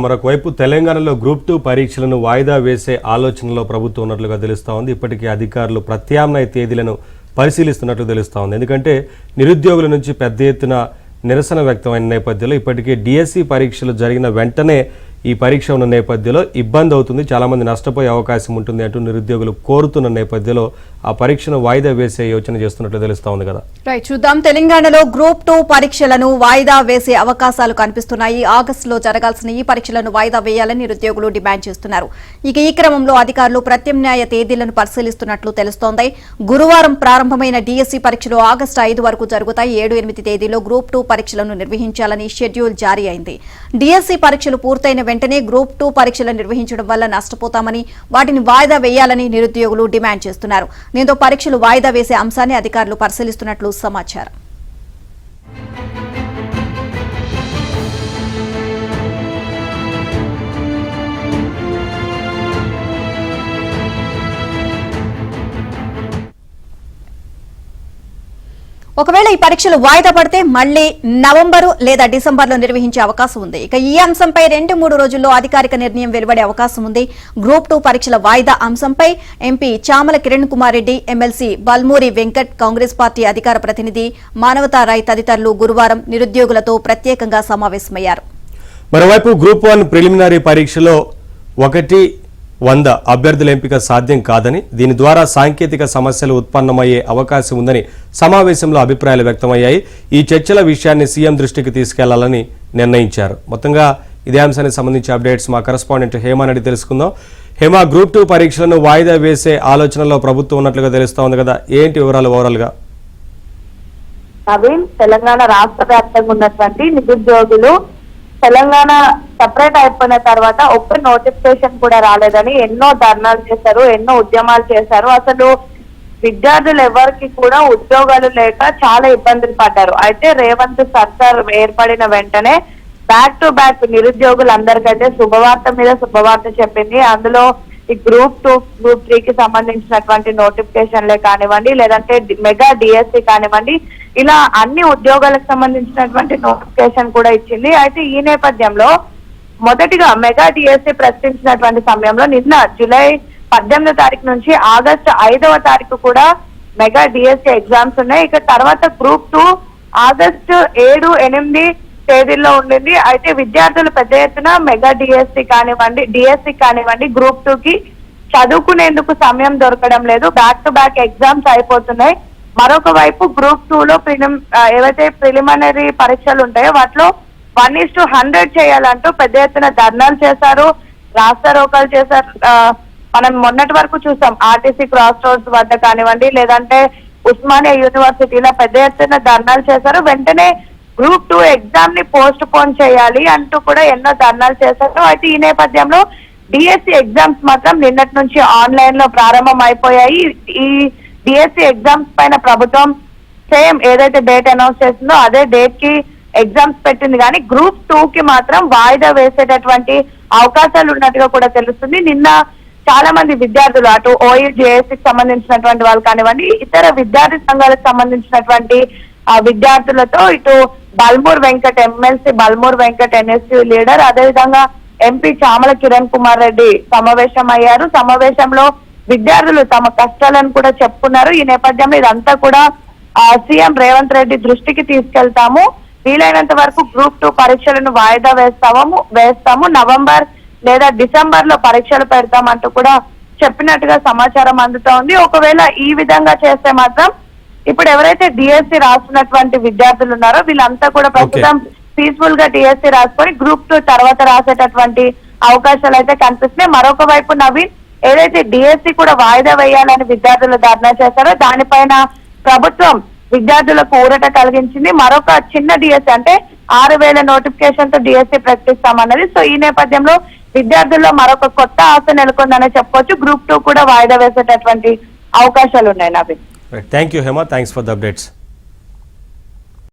మరొక వైపు తెలంగాణలో గ్రూప్ 2 పరీక్షలను వాయిదా వేసే ఆలోచనలో ప్రభుత్వం ఉన్నట్లుగా తెలుస్తోంది. ఇప్పటికే అధికారులు ప్రత్యామ్నాయ తేదీలను పరిశీలిస్తున్నట్లు తెలుస్తోంది. ఎందుకంటే నిరుద్యోగుల నుంచి పెద్ద ఎత్తున నిరసన వ్యక్తమైన నేపథ్యంలో ఇప్పటికే డిఎస్సి పరీక్షలు జరిగిన వెంటనే ఈ పరీక్ష ఉన్న నేపథ్యంలో ఇబ్బంది అవుతుంది, చాలా మంది నష్టపోయే అవకాశం ఉంటుంది అంటూ నిరుద్యోగులు కోరుతున్న నేపథ్యంలో ఆ పరీక్షను వాయిదా వేసే యోచన చేస్తున్నట్లు తెలుస్తోంది కదా. రైట్, చూద్దాం. తెలంగాణలో గ్రూప్ 2 పరీక్షలను వాయిదా వేసే అవకాశాలు కనిపిస్తున్నాయి. ఆగస్టులో జరగాల్సిన ఈ పరీక్షలను వాయిదా వేయాలని నిరుద్యోగులు డిమాండ్ చేస్తున్నారు. ఇక ఈ క్రమంలో అధికారులు ప్రత్యామ్నాయ తేదీలను పరిశీలిస్తున్నట్లు తెలుస్తోంది. గురువారం ప్రారంభమైన డిఎస్సి పరీక్షలు ఆగస్టు 5 వరకు జరుగుతాయి. 7-8 తేదీలో గ్రూప్ 2 పరీక్షలను నిర్వహించాలని షెడ్యూల్ జారీ అయింది. డిఎస్సి పరీక్షలు పూర్తయిన వెంటనే గ్రూప్ 2 పరీక్షలు నిర్వహించడం వల్ల నష్టపోతామని, వాటిని వాయిదా వేయాలని నిరుద్యోగులు డిమాండ్ చేస్తున్నారు. దీంతో పరీక్షలు వాయిదా వేసే అంశాన్ని అధికారులు పరిశీలిస్తున్నట్లు సమాచారం. ఒకవేళ ఈ పరీక్షలు వాయిదా పడితే మళ్లీ నవంబరు లేదా డిసెంబర్లో నిర్వహించే అవకాశం ఉంది. ఇక ఈ అంశంపై 2-3 రోజుల్లో అధికారిక నిర్ణయం వెలువడే అవకాశం ఉంది. గ్రూప్ 2 పరీక్షల వాయిదా అంశంపై MP Chamala Kiran Kumar Reddy, MLC Balmuri Venkat, Congress party అధికార ప్రతినిధి మానవతా రాయ్ తదితరులు గురువారం నిరుద్యోగులతో ప్రత్యేకంగా సమావేశమయ్యారు. మరోవైపు గ్రూప్ 1 ప్రిలిమినరీ పరీక్షలో 1-100 అభ్యర్థుల ఎంపిక సాధ్యం కాదని, దీని ద్వారా సాంకేతిక సమస్యలు ఉత్పన్నమయ్యే అవకాశం ఉందని సమావేశంలో అభిప్రాయాలు వ్యక్తమయ్యాయి. ఈ చర్చల విషయాన్ని సీఎం దృష్టికి తీసుకెళ్లాలని నిర్ణయించారు. మొత్తంగా ఇదే అంశానికి సంబంధించి అప్డేట్స్ మా కరెస్పాండెంట్ హేమాని తెలుసుకుందాం. హేమా, గ్రూప్ 2 పరీక్షలను వాయిదా వేసే ఆలోచనలో ప్రభుత్వం ఉన్నట్లుగా తెలుస్తోంది కదా, ఏంటి వివరాలు ఓవరాల్ గా? నవీన్, తెలంగాణ రాష్ట్ర వ్యాప్తంగా ఉన్నటువంటి నిరుద్యోగులు తెలంగాణ సెపరేట్ అయిపోయిన తర్వాత ఒక్క నోటిఫికేషన్ కూడా రాలేదని ఎన్నో ధర్నాలు చేశారు, ఎన్నో ఉద్యమాలు చేశారు. అసలు విద్యార్థులు ఎవరికి కూడా ఉద్యోగాలు లేక చాలా ఇబ్బందులు పడ్డారు. అయితే రేవంత్ సర్కార్ ఏర్పడిన వెంటనే బ్యాక్ టు బ్యాక్ నిరుద్యోగులందరికైతే శుభవార్త మీద శుభవార్త చెప్పింది. అందులో ఈ గ్రూప్ 2, గ్రూప్ 3కి సంబంధించినటువంటి నోటిఫికేషన్లే కానివ్వండి, లేదంటే మెగా డిఎస్సి కానివ్వండి, ఇలా అన్ని ఉద్యోగాలకు సంబంధించినటువంటి నోటిఫికేషన్ కూడా ఇచ్చింది. అయితే ఈ నేపథ్యంలో మొదటిగా మెగా డిఎస్సి ప్రకటించినటువంటి సమయంలో నిన్న జూలై 18వ తారీఖు నుంచి ఆగస్టు 5వ తారీఖు కూడా మెగా డిఎస్సి ఎగ్జామ్స్ ఉన్నాయి. ఇక తర్వాత గ్రూప్ 2 ఆగస్టు 7-8 తేదీల్లో ఉండింది. అయితే విద్యార్థులు పెద్ద ఎత్తున మెగా డిఎస్సి కానివ్వండి గ్రూప్ 2కి చదువుకునేందుకు సమయం దొరకడం లేదు, బ్యాక్ టు బ్యాక్ ఎగ్జామ్స్ అయిపోతున్నాయి. మరొక వైపు గ్రూప్ 2లో ఏవైతే ప్రిలిమినరీ పరీక్షలు ఉంటాయో వాటిలో 1:100 చేయాలంటూ పెద్ద ఎత్తున ధర్నాలు చేశారు, రాస్తారోకాలు చేశారు. మనం మొన్నటి వరకు చూసాం, ఆర్టీసీ క్రాస్ రోడ్స్ వద్ద కానివ్వండి, లేదంటే ఉస్మానియా యూనివర్సిటీలో పెద్ద ఎత్తున ధర్నాలు చేశారు. వెంటనే గ్రూప్ 2 ఎగ్జామ్ ని పోస్ట్ పోన్ చేయాలి అంటూ కూడా ఎన్నో ధర్నాలు చేశారు. అయితే ఈ నేపథ్యంలో డిఎస్సి ఎగ్జామ్స్ మాత్రం నిన్నటి నుంచి ఆన్లైన్ లో ప్రారంభం అయిపోయాయి. ఈ డిఎస్సి ఎగ్జామ్స్ పైన ప్రభుత్వం సేమ్ ఏదైతే డేట్ అనౌన్స్ చేసిందో అదే డేట్ కి ఎగ్జామ్స్ పెట్టింది, కానీ గ్రూప్ 2కి మాత్రం వాయిదా వేసేటటువంటి అవకాశాలు ఉన్నట్టుగా కూడా తెలుస్తుంది. నిన్న చాలా మంది విద్యార్థులు అటు ఓయూజేఎస్సికి సంబంధించినటువంటి వాళ్ళు కానివ్వండి, ఇతర విద్యార్థి సంఘాలకు సంబంధించినటువంటి విద్యార్థులతో ఇటు Balmoor Venkat, MLC Balmoor Venkat NSU leader, అదేవిధంగా ఎంపీ చామల కిరణ్ కుమార్ రెడ్డి సమావేశం అయ్యారు. సమావేశంలో విద్యార్థులు తమ కష్టాలను కూడా చెప్పుకున్నారు. ఈ నేపథ్యంలో ఇదంతా కూడా సీఎం రేవంత్ రెడ్డి దృష్టికి తీసుకెళ్తాము, వీలైనంత వరకు గ్రూప్ 2 పరీక్షలను వాయిదా వేస్తాము, నవంబర్ లేదా డిసెంబర్ లో పరీక్షలు పెడతామంటూ కూడా చెప్పినట్టుగా సమాచారం అందుతా ఉంది. ఒకవేళ ఈ విధంగా చేస్తే మాత్రం ఇప్పుడు ఎవరైతే డిఎస్సి రాస్తున్నటువంటి విద్యార్థులు ఉన్నారో వీళ్ళంతా కూడా ప్రస్తుతం పీస్ఫుల్ గా డిఎస్సి రాసుకొని గ్రూప్ 2 తర్వాత రాసేటటువంటి అవకాశాలు అయితే కనిపిస్తున్నాయి. మరొక వైపు నవీన్, ఏదైతే డిఎస్సి కూడా వాయిదా వేయాలని విద్యార్థులు ధర్నా చేశారో దానిపైన ప్రభుత్వం విద్యార్థులకు ఊరట కలిగించింది. మరొక చిన్న డిఎస్సి అంటే 6,000 నోటిఫికేషన్ తో డిఎస్సి ప్రకటిస్తామన్నది. సో ఈ నేపథ్యంలో విద్యార్థుల్లో మరొక కొత్త ఆశ నెలకొందనే చెప్పొచ్చు. గ్రూప్ 2 కూడా వాయిదా వేసేటటువంటి అవకాశాలు ఉన్నాయి Naveen. Thank you Hema, thanks for the updates.